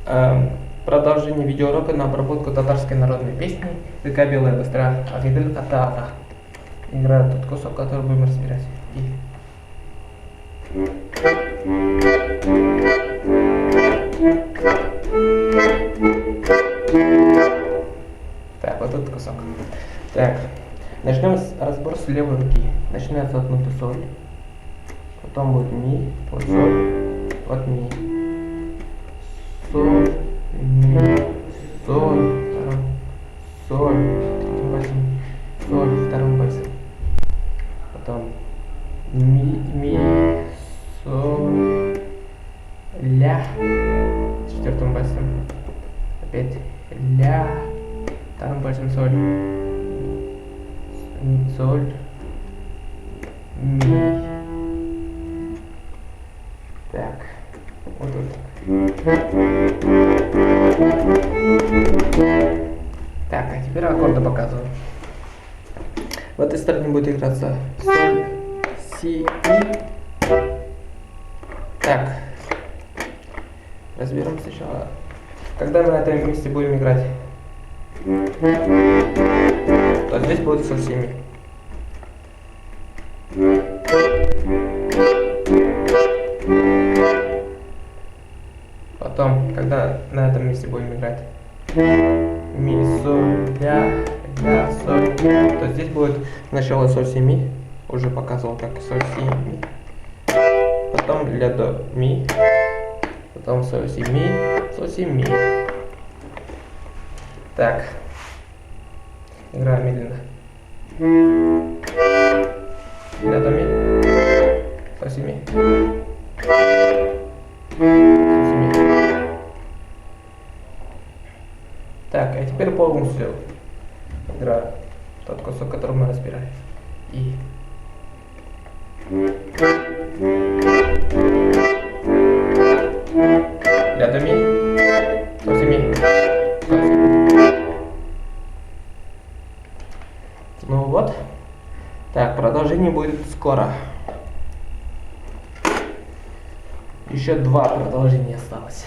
Продолжение видеоурока на обработку татарской народной песни «Река Белая быстра» Агидель Катаага. Играет тот кусок, который будем разбирать. Так, вот этот кусок. Так, начнем с разбора с левой руки. Начинается от ноты соль. Потом будет ми, вот соль, вот ми. Соль, ми, соль, соль, третьим пальцем, соль, вторым пальцем. Потом ми, соль, ля, четвертым пальцем. Опять ля, вторым пальцем соль, соль, ми. Так, вот тут. Так, а теперь аккорды показываю. В этой стороне будет играться соль, си, ми. Так, разберем сначала. Когда мы на этом месте будем играть, то здесь будет соль, си, ми. Потом, когда на этом месте будем играть ми, соль, ля, соль, ми, то здесь будет сначала соль, си, ми. Уже показывал, как соль, си, ми. Потом ля, до, ми. Потом соль, си, ми. Так. Играем медленно. Ля, до, ми. Соль, си, ми. Так, а теперь полностью играю тот кусок, который мы разбирали. И ля, до, ми, соль, си, ми, соль, си, ми. Ну вот. Так, продолжение будет скоро. Еще 2 продолжения осталось.